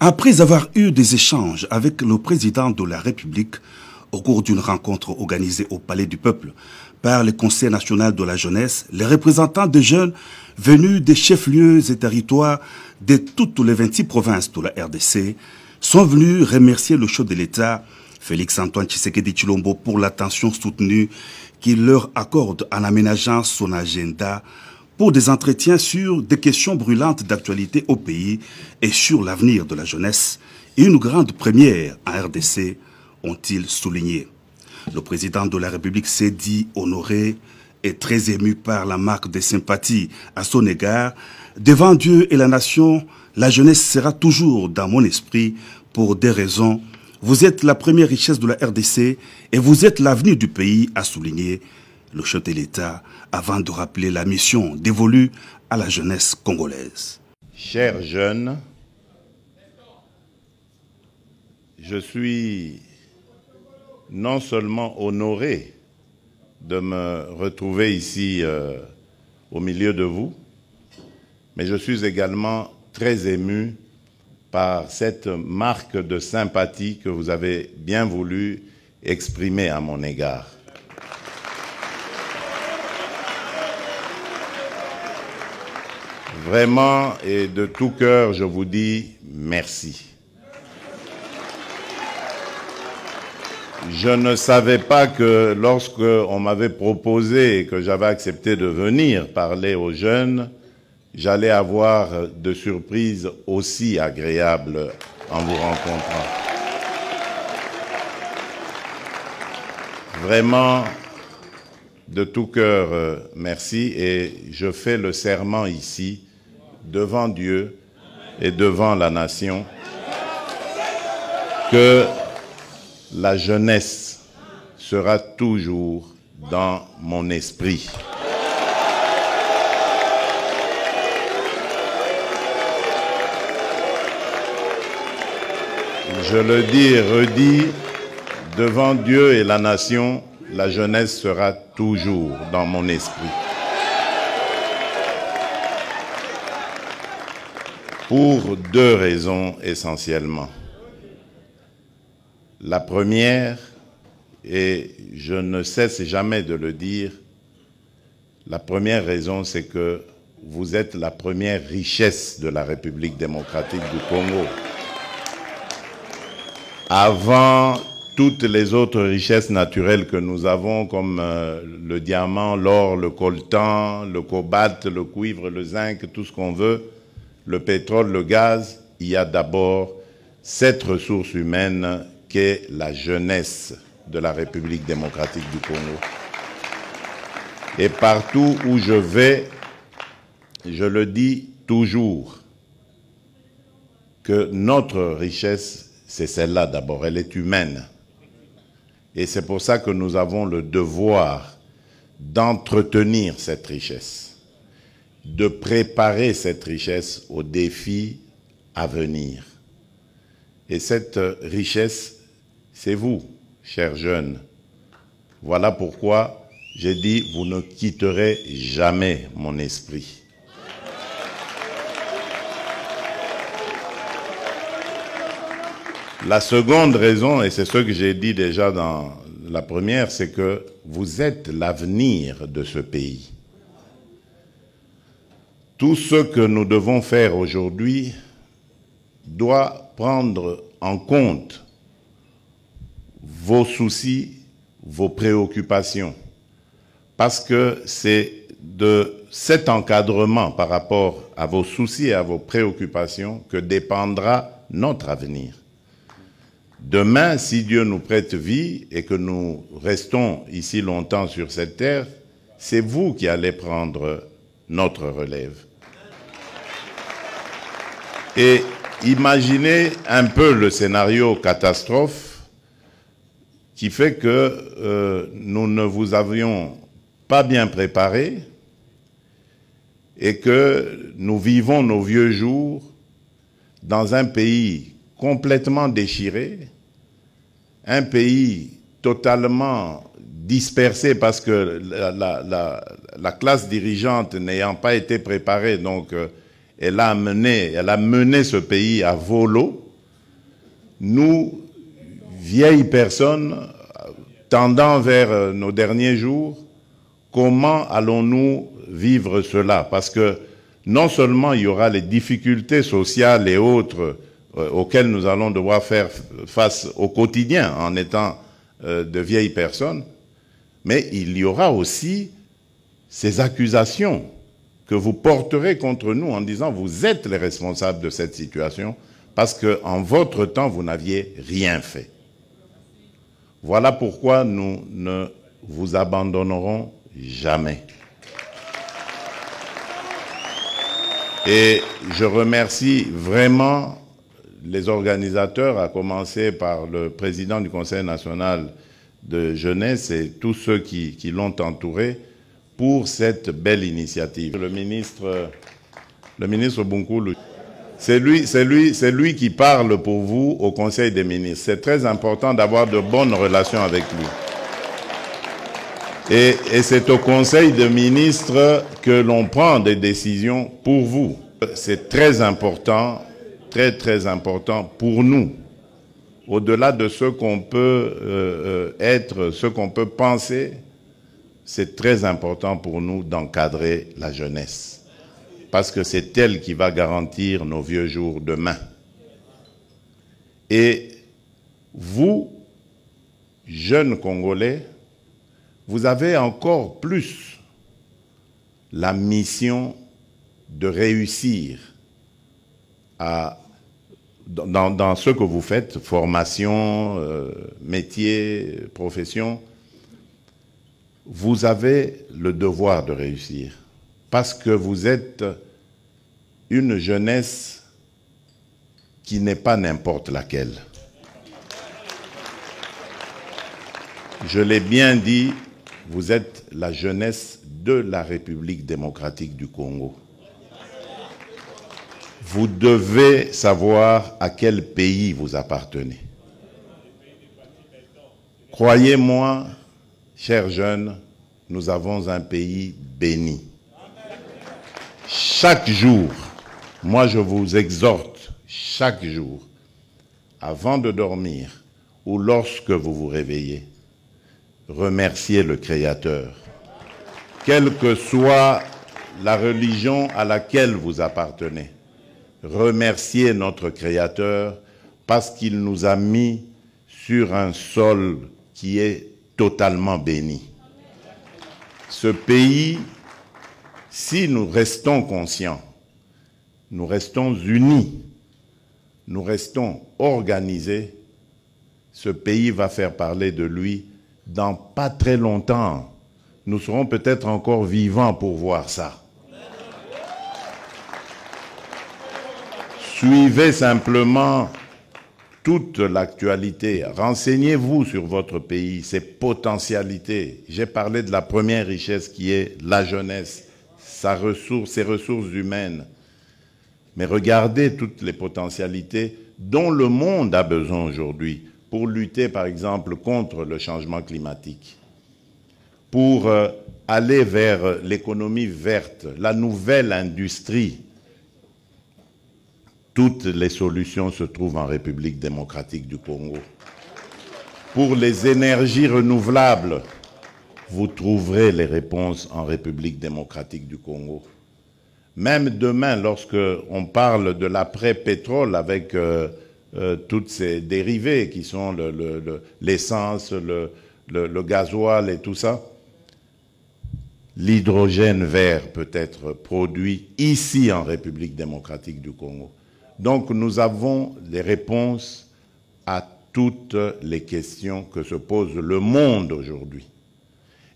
Après avoir eu des échanges avec le président de la République au cours d'une rencontre organisée au Palais du Peuple par le Conseil national de la jeunesse, les représentants des jeunes venus des chefs-lieux et territoires de toutes les 26 provinces de la RDC sont venus remercier le chef de l'État, Félix-Antoine Tshisekedi Tshilombo, pour l'attention soutenue qu'il leur accorde en aménageant son agenda pour des entretiens sur des questions brûlantes d'actualité au pays et sur l'avenir de la jeunesse. Une grande première en RDC, ont-ils souligné. Le président de la République s'est dit honoré et très ému par la marque de sympathie à son égard. Devant Dieu et la nation, la jeunesse sera toujours dans mon esprit pour des raisons. Vous êtes la première richesse de la RDC et vous êtes l'avenir du pays, a souligné le chef de l'État avant de rappeler la mission dévolue à la jeunesse congolaise. Chers jeunes, je suis non seulement honoré de me retrouver ici au milieu de vous, mais je suis également très ému par cette marque de sympathie que vous avez bien voulu exprimer à mon égard. Vraiment et de tout cœur, je vous dis merci. Je ne savais pas que lorsque on m'avait proposé et que j'avais accepté de venir parler aux jeunes, j'allais avoir de surprises aussi agréables en vous rencontrant. Vraiment, de tout cœur, merci, et je fais le serment ici, devant Dieu et devant la nation, que la jeunesse sera toujours dans mon esprit. Je le dis et redis, devant Dieu et la nation, la jeunesse sera toujours dans mon esprit. Pour deux raisons essentiellement. La première, et je ne cesse jamais de le dire, la première raison, c'est que vous êtes la première richesse de la République démocratique du Congo. Avant toutes les autres richesses naturelles que nous avons, comme le diamant, l'or, le coltan, le cobalt, le cuivre, le zinc, tout ce qu'on veut, le pétrole, le gaz, il y a d'abord cette ressource humaine qu'est la jeunesse de la République démocratique du Congo. Et partout où je vais, je le dis toujours, que notre richesse, c'est celle-là d'abord, elle est humaine. Et c'est pour ça que nous avons le devoir d'entretenir cette richesse, de préparer cette richesse aux défis à venir. Et cette richesse, c'est vous, chers jeunes. Voilà pourquoi j'ai dit, vous ne quitterez jamais mon esprit. La seconde raison, et c'est ce que j'ai dit déjà dans la première, c'est que vous êtes l'avenir de ce pays. Tout ce que nous devons faire aujourd'hui doit prendre en compte vos soucis, vos préoccupations, parce que c'est de cet encadrement par rapport à vos soucis et à vos préoccupations que dépendra notre avenir. Demain, si Dieu nous prête vie et que nous restons ici longtemps sur cette terre, c'est vous qui allez prendre notre relève. Et imaginez un peu le scénario catastrophe qui fait que nous ne vous avions pas bien préparé et que nous vivons nos vieux jours dans un pays complètement déchiré, un pays totalement dispersé parce que la classe dirigeante n'ayant pas été préparée, donc elle a mené ce pays à volo, nous, vieilles personnes, tendant vers nos derniers jours, comment allons-nous vivre cela? Parce que non seulement il y aura les difficultés sociales et autres auxquelles nous allons devoir faire face au quotidien en étant de vieilles personnes, mais il y aura aussi ces accusations que vous porterez contre nous en disant vous êtes les responsables de cette situation parce qu'en votre temps, vous n'aviez rien fait. Voilà pourquoi nous ne vous abandonnerons jamais. Et je remercie vraiment les organisateurs, à commencer par le président du Conseil national de jeunesse et tous ceux qui l'ont entouré pour cette belle initiative. Le ministre Bunkoulou, c'est lui qui parle pour vous au Conseil des ministres. C'est très important d'avoir de bonnes relations avec lui. Et c'est au Conseil des ministres que l'on prend des décisions pour vous. C'est très important, très très important pour nous. Au-delà de ce qu'on peut être, ce qu'on peut penser, c'est très important pour nous d'encadrer la jeunesse. Parce que c'est elle qui va garantir nos vieux jours demain. Et vous, jeunes Congolais, vous avez encore plus la mission de réussir dans ce que vous faites, formation, métier, profession. Vous avez le devoir de réussir parce que vous êtes une jeunesse qui n'est pas n'importe laquelle. Je l'ai bien dit, vous êtes la jeunesse de la République démocratique du Congo. Vous devez savoir à quel pays vous appartenez. Croyez-moi, chers jeunes, nous avons un pays béni. Chaque jour, moi je vous exhorte, chaque jour, avant de dormir ou lorsque vous vous réveillez, remerciez le Créateur. Quelle que soit la religion à laquelle vous appartenez, remerciez notre Créateur parce qu'il nous a mis sur un sol qui est totalement béni. Ce pays, si nous restons conscients, nous restons unis, nous restons organisés, ce pays va faire parler de lui dans pas très longtemps. Nous serons peut-être encore vivants pour voir ça. Suivez simplement toute l'actualité. Renseignez-vous sur votre pays, ses potentialités. J'ai parlé de la première richesse qui est la jeunesse, ses ressources humaines. Mais regardez toutes les potentialités dont le monde a besoin aujourd'hui pour lutter, par exemple, contre le changement climatique, pour aller vers l'économie verte, la nouvelle industrie. Toutes les solutions se trouvent en République démocratique du Congo. Pour les énergies renouvelables, vous trouverez les réponses en République démocratique du Congo. Même demain, lorsque on parle de l'après-pétrole avec toutes ces dérivés qui sont l'essence, le gasoil et tout ça, l'hydrogène vert peut être produit ici en République démocratique du Congo. Donc nous avons les réponses à toutes les questions que se pose le monde aujourd'hui.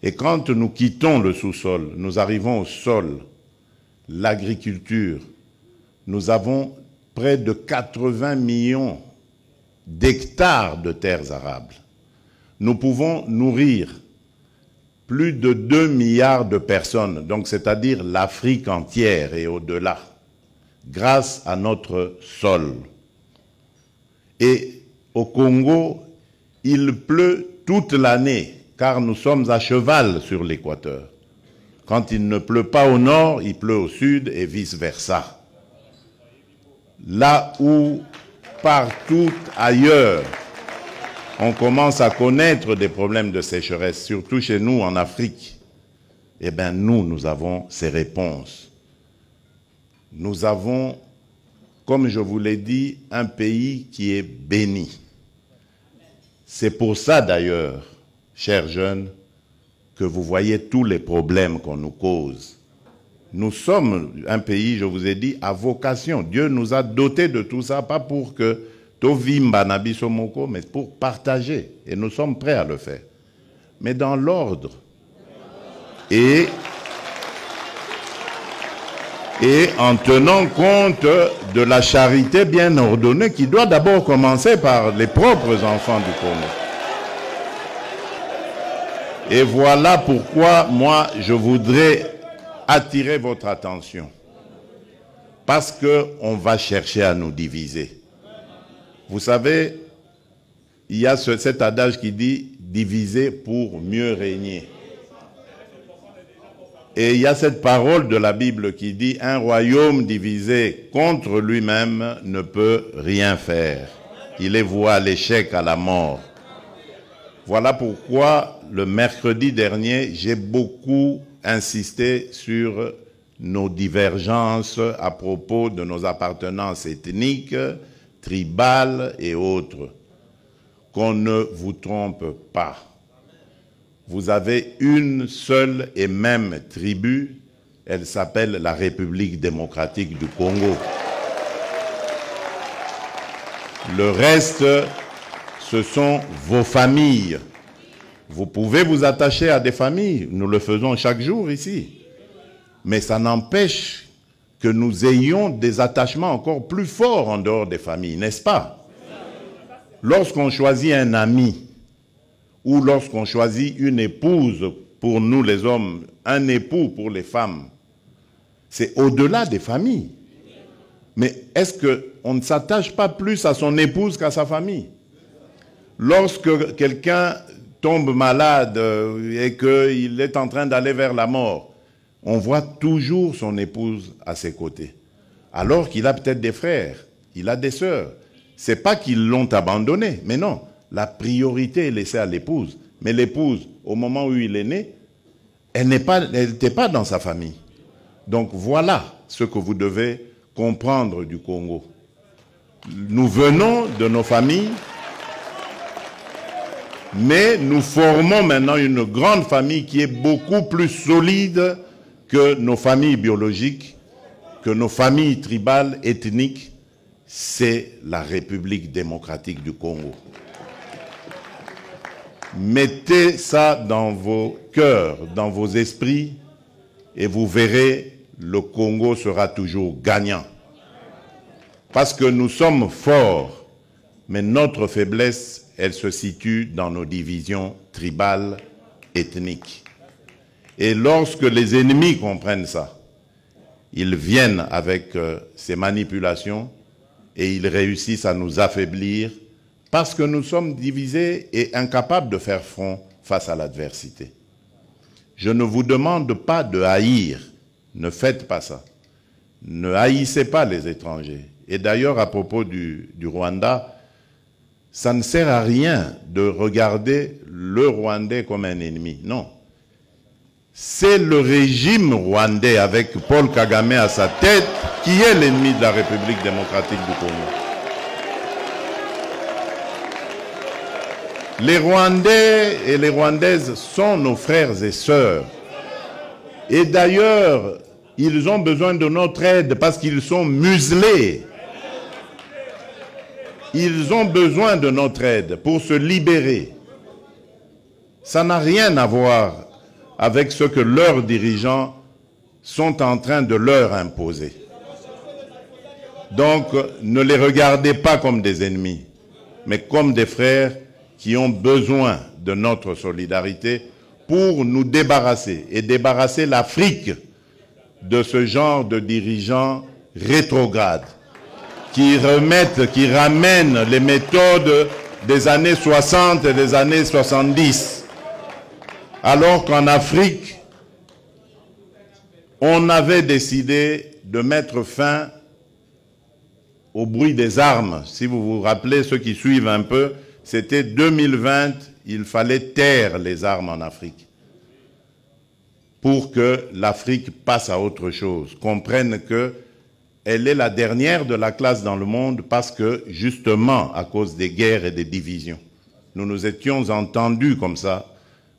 Et quand nous quittons le sous-sol, nous arrivons au sol, l'agriculture, nous avons près de 80 millions d'hectares de terres arables. Nous pouvons nourrir plus de 2 milliards de personnes, donc c'est-à-dire l'Afrique entière et au-delà, grâce à notre sol. Et au Congo, il pleut toute l'année, car nous sommes à cheval sur l'équateur. Quand il ne pleut pas au nord, il pleut au sud et vice-versa. Là où partout ailleurs, on commence à connaître des problèmes de sécheresse, surtout chez nous en Afrique. Eh bien, nous avons ces réponses. Nous avons, comme je vous l'ai dit, un pays qui est béni. C'est pour ça d'ailleurs, chers jeunes, que vous voyez tous les problèmes qu'on nous cause. Nous sommes un pays, je vous ai dit, à vocation. Dieu nous a dotés de tout ça, pas pour que Tovimba Nabisomoko, mais pour partager. Et nous sommes prêts à le faire. Mais dans l'ordre. Et en tenant compte de la charité bien ordonnée qui doit d'abord commencer par les propres enfants du Congo. Et voilà pourquoi moi je voudrais attirer votre attention. Parce qu'on va chercher à nous diviser. Vous savez, il y a cet adage qui dit « diviser pour mieux régner ». Et il y a cette parole de la Bible qui dit « Un royaume divisé contre lui-même ne peut rien faire. Il est voué à l'échec, à la mort. » Voilà pourquoi, le mercredi dernier, j'ai beaucoup insisté sur nos divergences à propos de nos appartenances ethniques, tribales et autres. Qu'on ne vous trompe pas. Vous avez une seule et même tribu, elle s'appelle la République démocratique du Congo. Le reste, ce sont vos familles. Vous pouvez vous attacher à des familles, nous le faisons chaque jour ici. Mais ça n'empêche que nous ayons des attachements encore plus forts en dehors des familles, n'est-ce pas? Lorsqu'on choisit un ami, ou lorsqu'on choisit une épouse pour nous les hommes, un époux pour les femmes, c'est au-delà des familles. Mais est-ce qu'on ne s'attache pas plus à son épouse qu'à sa famille? Lorsque quelqu'un tombe malade et qu'il est en train d'aller vers la mort, on voit toujours son épouse à ses côtés. Alors qu'il a peut-être des frères, il a des sœurs. C'est pas qu'ils l'ont abandonné, mais non. La priorité est laissée à l'épouse. Mais l'épouse, au moment où il est né, elle n'était pas dans sa famille. Donc voilà ce que vous devez comprendre du Congo. Nous venons de nos familles, mais nous formons maintenant une grande famille qui est beaucoup plus solide que nos familles biologiques, que nos familles tribales, ethniques. C'est la République démocratique du Congo. Mettez ça dans vos cœurs, dans vos esprits, et vous verrez, le Congo sera toujours gagnant. Parce que nous sommes forts, mais notre faiblesse, elle se situe dans nos divisions tribales, ethniques. Et lorsque les ennemis comprennent ça, ils viennent avec ces manipulations et ils réussissent à nous affaiblir parce que nous sommes divisés et incapables de faire front face à l'adversité. Je ne vous demande pas de haïr, ne faites pas ça. Ne haïssez pas les étrangers. Et d'ailleurs, à propos du Rwanda, ça ne sert à rien de regarder le Rwandais comme un ennemi. Non. C'est le régime rwandais avec Paul Kagame à sa tête qui est l'ennemi de la République démocratique du Congo. Les Rwandais et les Rwandaises sont nos frères et sœurs. Et d'ailleurs, ils ont besoin de notre aide parce qu'ils sont muselés. Ils ont besoin de notre aide pour se libérer. Ça n'a rien à voir avec ce que leurs dirigeants sont en train de leur imposer. Donc, ne les regardez pas comme des ennemis, mais comme des frères qui ont besoin de notre solidarité pour nous débarrasser et débarrasser l'Afrique de ce genre de dirigeants rétrogrades qui ramènent les méthodes des années 60 et des années 70. Alors qu'en Afrique, on avait décidé de mettre fin au bruit des armes. Si vous vous rappelez, ceux qui suivent un peu, c'était 2020, il fallait taire les armes en Afrique pour que l'Afrique passe à autre chose, comprenne qu'elle est la dernière de la classe dans le monde parce que, justement, à cause des guerres et des divisions. Nous nous étions entendus comme ça.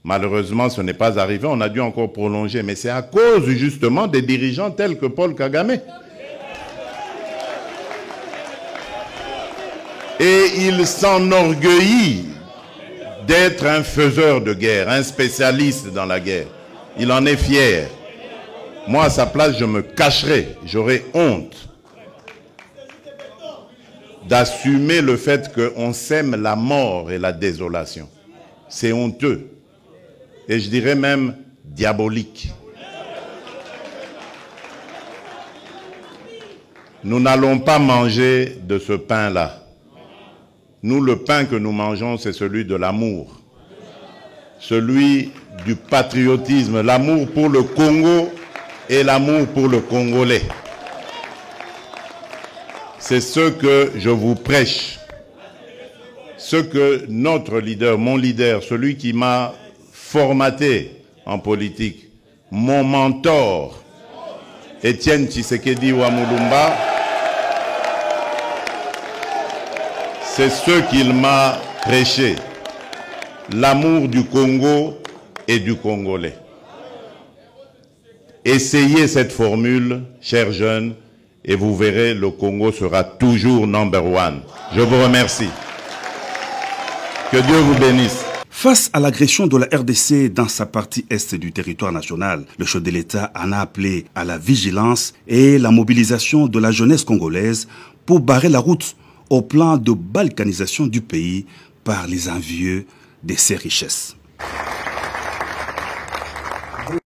Malheureusement, ce n'est pas arrivé, on a dû encore prolonger, mais c'est à cause, justement, des dirigeants tels que Paul Kagame. Et il s'enorgueillit d'être un faiseur de guerre, un spécialiste dans la guerre. Il en est fier. Moi, à sa place, je me cacherais, j'aurais honte d'assumer le fait qu'on sème la mort et la désolation. C'est honteux. Et je dirais même diabolique. Nous n'allons pas manger de ce pain-là. Nous, le pain que nous mangeons, c'est celui de l'amour. Celui du patriotisme, l'amour pour le Congo et l'amour pour le Congolais. C'est ce que je vous prêche. Ce que notre leader, mon leader, celui qui m'a formaté en politique, mon mentor, Étienne Tshisekedi Wamulumba, c'est ce qu'il m'a prêché. L'amour du Congo et du Congolais. Essayez cette formule, chers jeunes, et vous verrez, le Congo sera toujours number one. Je vous remercie. Que Dieu vous bénisse. Face à l'agression de la RDC dans sa partie est du territoire national, le chef de l'État en a appelé à la vigilance et la mobilisation de la jeunesse congolaise pour barrer la route au plan de balkanisation du pays par les envieux de ses richesses.